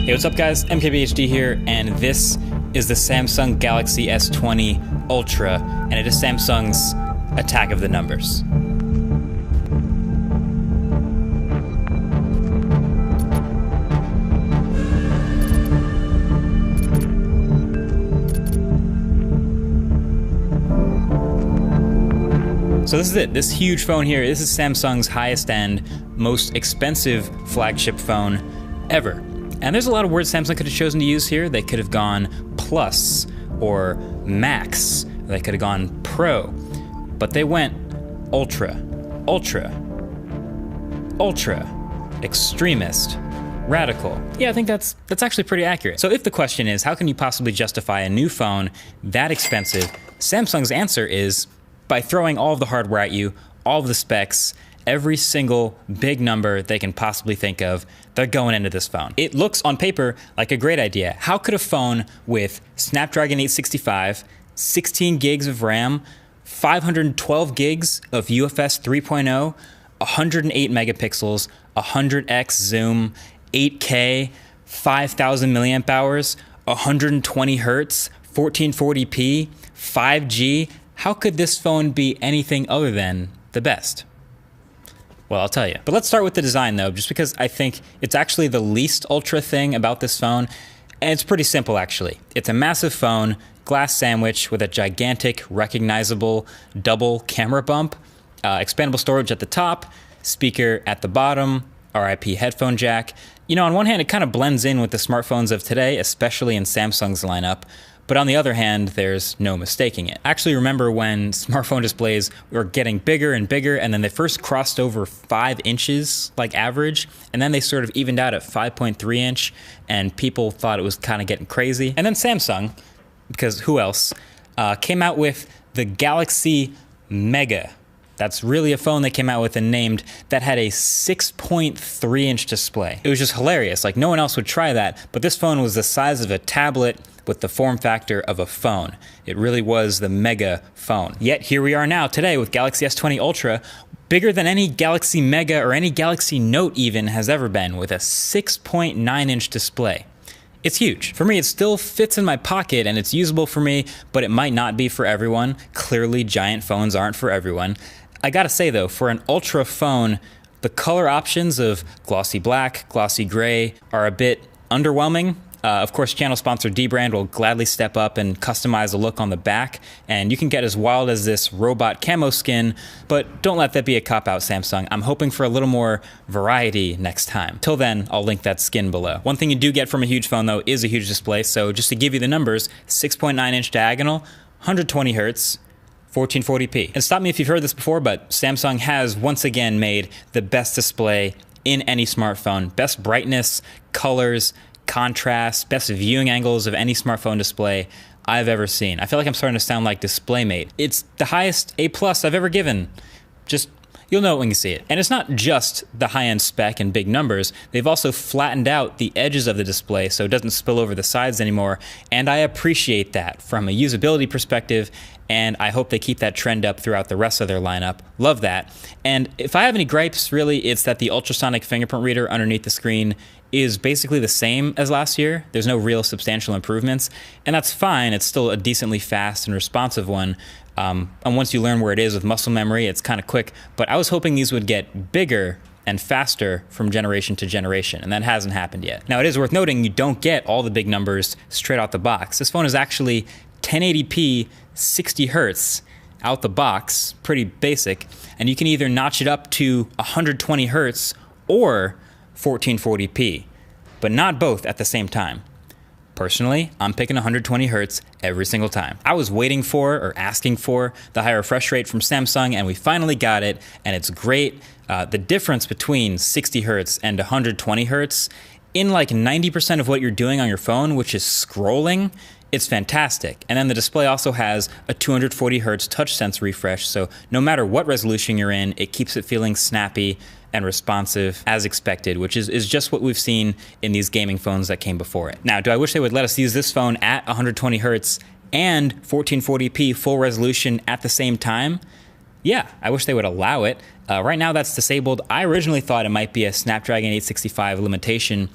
Hey, what's up guys? MKBHD here, and this is the Samsung Galaxy S20 Ultra, and it is Samsung's attack of the numbers. So this is it, this huge phone here. This is Samsung's highest end, most expensive flagship phone ever. And there's a lot of words Samsung could have chosen to use here. They could have gone Plus or Max. They could have gone Pro. But they went Ultra, Ultra, Ultra, Extremist, Radical. Yeah, I think that's actually pretty accurate. So if the question is, how can you possibly justify a new phone that expensive? Samsung's answer is by throwing all of the hardware at you, all of the specs, every single big number they can possibly think of, they're going into this phone. It looks on paper like a great idea. How could a phone with Snapdragon 865, 16 gigs of RAM, 512 gigs of UFS 3.0, 108 megapixels, 100x zoom, 8K, 5,000 milliamp hours, 120 hertz, 1440p, 5G, how could this phone be anything other than the best? Well, I'll tell you. But let's start with the design though, just because I think it's actually the least ultra thing about this phone. And it's pretty simple actually. It's a massive phone, glass sandwich with a gigantic, recognizable double camera bump, expandable storage at the top, speaker at the bottom, RIP headphone jack. You know, on one hand, it kind of blends in with the smartphones of today, especially in Samsung's lineup. But on the other hand, there's no mistaking it. I actually remember when smartphone displays were getting bigger and bigger, and then they first crossed over 5 inches, like average, and then they sort of evened out at 5.3 inch, and people thought it was kind of getting crazy. And then Samsung, because who else, came out with the Galaxy Mega. That's really a phone they came out with and named that had a 6.3 inch display. It was just hilarious, like no one else would try that, but this phone was the size of a tablet with the form factor of a phone. It really was the mega phone. Yet here we are now today with Galaxy S20 Ultra, bigger than any Galaxy Mega or any Galaxy Note even has ever been, with a 6.9 inch display. It's huge. For me, it still fits in my pocket and it's usable for me, but it might not be for everyone. Clearly, giant phones aren't for everyone. I gotta say though, for an Ultra phone, the color options of glossy black, glossy gray are a bit underwhelming. Of course, channel sponsor dbrand will gladly step up and customize the look on the back, and you can get as wild as this robot camo skin, but don't let that be a cop-out, Samsung. I'm hoping for a little more variety next time. Till then, I'll link that skin below. One thing you do get from a huge phone though is a huge display, so just to give you the numbers, 6.9 inch diagonal, 120 hertz, 1440p. And stop me if you've heard this before, but Samsung has once again made the best display in any smartphone. Best brightness, colors, contrast, best viewing angles of any smartphone display I've ever seen. I feel like I'm starting to sound like DisplayMate. It's the highest A+ I've ever given. Just, you'll know it when you see it. And it's not just the high-end spec and big numbers, they've also flattened out the edges of the display so it doesn't spill over the sides anymore, and I appreciate that from a usability perspective, and I hope they keep that trend up throughout the rest of their lineup. Love that. And if I have any gripes, really, it's that the ultrasonic fingerprint reader underneath the screen is basically the same as last year. There's no real substantial improvements, and that's fine. It's still a decently fast and responsive one. And once you learn where it is with muscle memory, it's kind of quick, but I was hoping these would get bigger and faster from generation to generation, and that hasn't happened yet. Now, it is worth noting you don't get all the big numbers straight out the box. This phone is actually 1080p, 60 hertz out the box, pretty basic, and you can either notch it up to 120 hertz or 1440p, but not both at the same time. Personally, I'm picking 120 hertz every single time. I was waiting for or asking for the higher refresh rate from Samsung, and we finally got it, and it's great. The difference between 60 hertz and 120 hertz in like 90% of what you're doing on your phone, which is scrolling, it's fantastic. And then the display also has a 240 hertz touch sense refresh, so no matter what resolution you're in, it keeps it feeling snappy and responsive as expected, which is just what we've seen in these gaming phones that came before it. Now, do I wish they would let us use this phone at 120 hertz and 1440p full resolution at the same time? Yeah, I wish they would allow it. Right now that's disabled. I originally thought it might be a Snapdragon 865 limitation,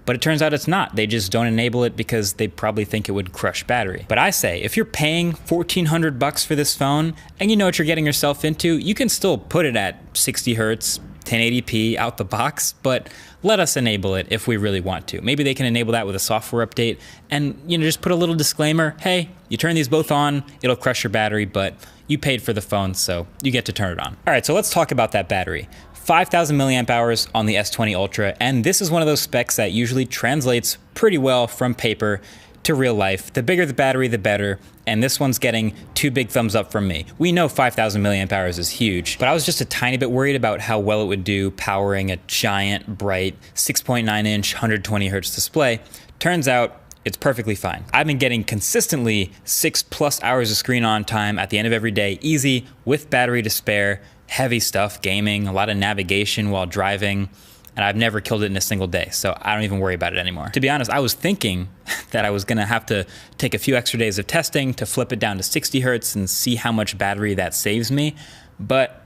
but it turns out it's not. They just don't enable it because they probably think it would crush battery. But I say, if you're paying $1,400 for this phone and you know what you're getting yourself into, you can still put it at 60 hertz, 1080p out the box, but let us enable it if we really want to. Maybe they can enable that with a software update and just put a little disclaimer, hey, you turn these both on, it'll crush your battery, but you paid for the phone, so you get to turn it on. All right, so let's talk about that battery. 5,000 milliamp hours on the S20 Ultra, and this is one of those specs that usually translates pretty well from paper to real life. The bigger the battery, the better, and this one's getting 2 big thumbs up from me. We know 5,000 milliamp hours is huge, but I was just a tiny bit worried about how well it would do powering a giant, bright 6.9-inch, 120 hertz display. Turns out, it's perfectly fine. I've been getting consistently 6+ hours of screen on time at the end of every day, easy, with battery to spare, heavy stuff, gaming, a lot of navigation while driving, and I've never killed it in a single day, so I don't even worry about it anymore. To be honest, I was thinking that I was gonna have to take a few extra days of testing to flip it down to 60 hertz and see how much battery that saves me, but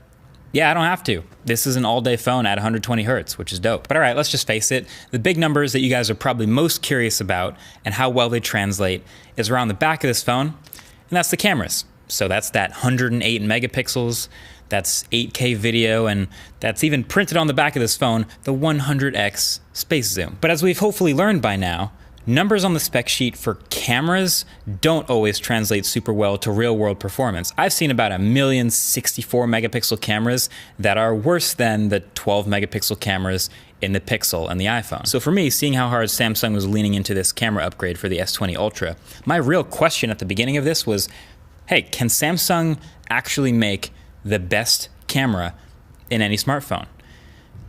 yeah, I don't have to. This is an all-day phone at 120 hertz, which is dope. But all right, let's just face it. The big numbers that you guys are probably most curious about and how well they translate is around the back of this phone, and that's the cameras. So that's that 108 megapixels, that's 8K video, and that's even printed on the back of this phone, the 100x space zoom. But as we've hopefully learned by now, numbers on the spec sheet for cameras don't always translate super well to real world performance. I've seen about 1,064 megapixel cameras that are worse than the 12 megapixel cameras in the Pixel and the iPhone. So for me, seeing how hard Samsung was leaning into this camera upgrade for the S20 Ultra, my real question at the beginning of this was, hey, can Samsung actually make the best camera in any smartphone?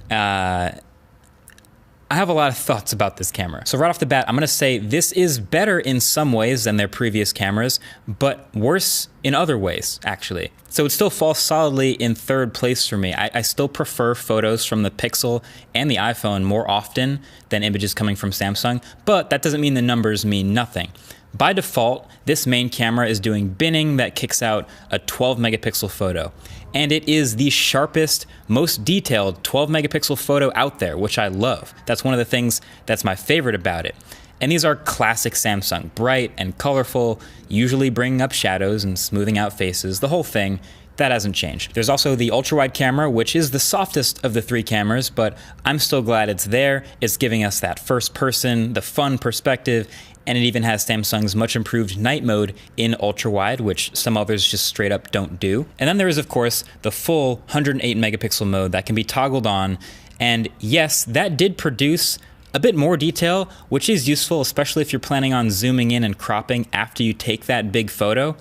I have a lot of thoughts about this camera. So right off the bat, I'm gonna say this is better in some ways than their previous cameras, but worse in other ways, actually. So it still falls solidly in third place for me. I still prefer photos from the Pixel and the iPhone more often than images coming from Samsung, but that doesn't mean the numbers mean nothing. By default, this main camera is doing binning that kicks out a 12 megapixel photo. And it is the sharpest, most detailed 12 megapixel photo out there, which I love. That's one of the things that's my favorite about it. And these are classic Samsung, bright and colorful, usually bringing up shadows and smoothing out faces, the whole thing. That hasn't changed. There's also the ultra-wide camera, which is the softest of the 3 cameras, but I'm still glad it's there. It's giving us that first person, the fun perspective, and it even has Samsung's much improved night mode in ultra-wide, which some others just straight up don't do. And then there is, of course, the full 108 megapixel mode that can be toggled on. And yes, that did produce a bit more detail, which is useful, especially if you're planning on zooming in and cropping after you take that big photo.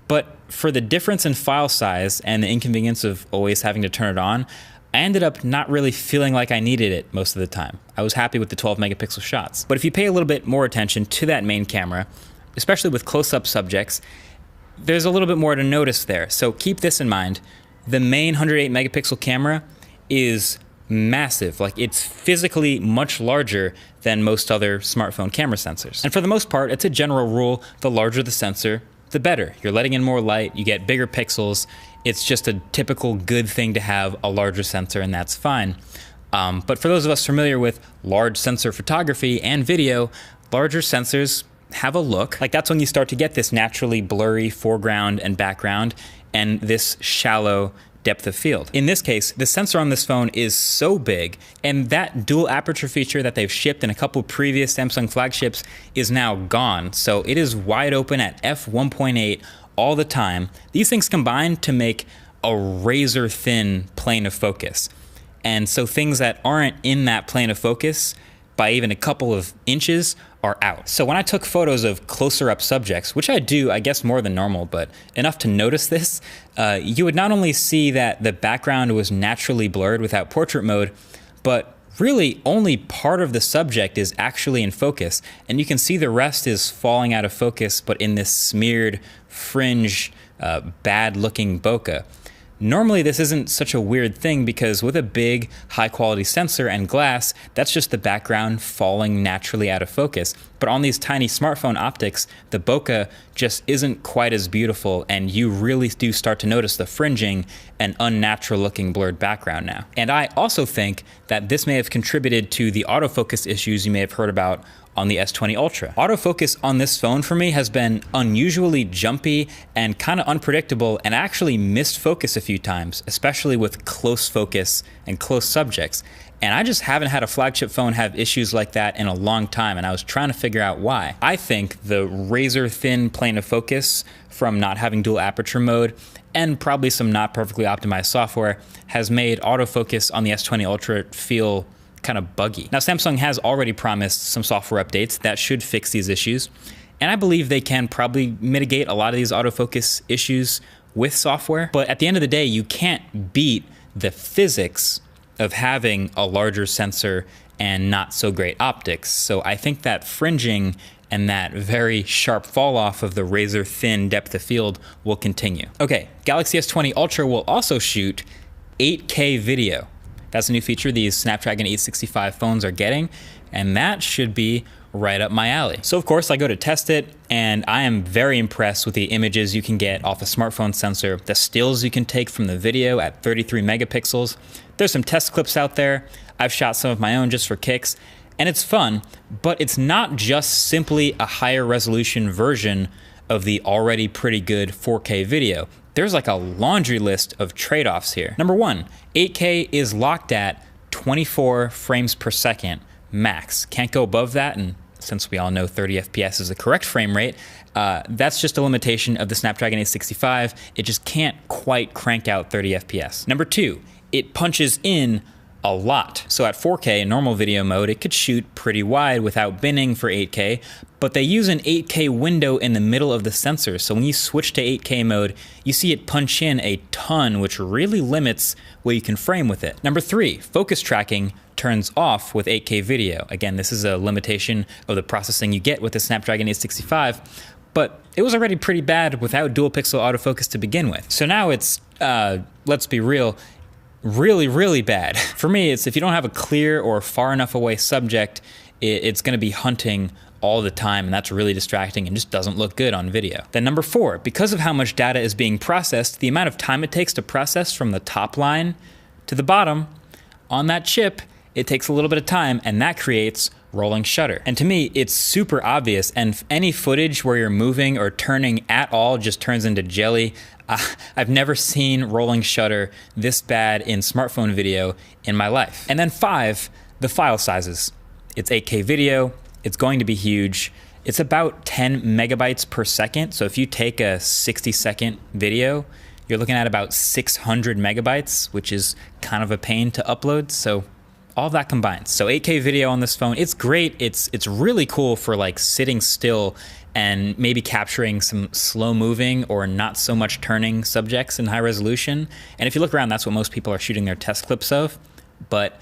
But for the difference in file size and the inconvenience of always having to turn it on, I ended up not really feeling like I needed it most of the time. I was happy with the 12 megapixel shots. But if you pay a little bit more attention to that main camera, especially with close-up subjects, there's a little bit more to notice there. So keep this in mind. The main 108 megapixel camera is massive. Like, it's physically much larger than most other smartphone camera sensors. And for the most part, it's a general rule, the larger the sensor, the better. You're letting in more light, you get bigger pixels. It's just a typical good thing to have a larger sensor, and that's fine. But for those of us familiar with large sensor photography and video, larger sensors have a look. Like, that's when you start to get this naturally blurry foreground and background and this shallow depth of field. In this case, the sensor on this phone is so big, and that dual aperture feature that they've shipped in a couple previous Samsung flagships is now gone. So it is wide open at f1.8 all the time. These things combine to make a razor thin plane of focus. And so things that aren't in that plane of focus by even a couple of inches are out. So when I took photos of closer up subjects, which I do, I guess more than normal, but enough to notice this, you would not only see that the background was naturally blurred without portrait mode, but really only part of the subject is actually in focus. And you can see the rest is falling out of focus, but in this smeared, fringe, bad looking bokeh. Normally this isn't such a weird thing because with a big high quality sensor and glass, that's just the background falling naturally out of focus. But on these tiny smartphone optics, the bokeh just isn't quite as beautiful, and you really do start to notice the fringing and unnatural looking blurred background now. And I also think that this may have contributed to the autofocus issues you may have heard about on the S20 Ultra. Autofocus on this phone for me has been unusually jumpy and kind of unpredictable, and actually missed focus a few times, especially with close focus and close subjects. And I just haven't had a flagship phone have issues like that in a long time, and I was trying to figure out why. I think the razor thin plane of focus from not having dual aperture mode and probably some not perfectly optimized software has made autofocus on the S20 Ultra feel kind of buggy. Now, Samsung has already promised some software updates that should fix these issues, and I believe they can probably mitigate a lot of these autofocus issues with software. But at the end of the day, you can't beat the physics of having a larger sensor and not so great optics. So I think that fringing and that very sharp fall off of the razor thin depth of field will continue. Okay, Galaxy S20 Ultra will also shoot 8K video. That's a new feature these Snapdragon 865 phones are getting, and that should be right up my alley. So of course I go to test it, and I am very impressed with the images you can get off a smartphone sensor, the stills you can take from the video at 33 megapixels. There's some test clips out there. I've shot some of my own just for kicks, and it's fun, but it's not just simply a higher resolution version of the already pretty good 4K video. There's like a laundry list of trade-offs here. Number one, 8K is locked at 24 frames per second max. Can't go above that, and since we all know 30 FPS is the correct frame rate, that's just a limitation of the Snapdragon 865. It just can't quite crank out 30 FPS. Number two, it punches in a lot. So at 4K, normal video mode, it could shoot pretty wide without binning for 8K, but they use an 8K window in the middle of the sensor. So when you switch to 8K mode, you see it punch in a ton, which really limits what you can frame with it. Number three, focus tracking turns off with 8K video. Again, this is a limitation of the processing you get with the Snapdragon 865, but it was already pretty bad without dual pixel autofocus to begin with. So now it's, let's be real, really bad. For me, it's if you don't have a clear or far enough away subject, it's gonna be hunting all the time, and that's really distracting and just doesn't look good on video. Then number four, because of how much data is being processed, the amount of time it takes to process from the top line to the bottom on that chip, it takes a little bit of time, and that creates rolling shutter. And to me, it's super obvious, and any footage where you're moving or turning at all just turns into jelly. I've never seen rolling shutter this bad in smartphone video in my life. And then five, the file sizes. It's 8K video, it's going to be huge. It's about 10 megabytes per second. So if you take a 60-second video, you're looking at about 600 megabytes, which is kind of a pain to upload. So all of that combined. So 8K video on this phone, it's great. It's really cool for like sitting still and maybe capturing some slow moving or not so much turning subjects in high resolution. And if you look around, that's what most people are shooting their test clips of. But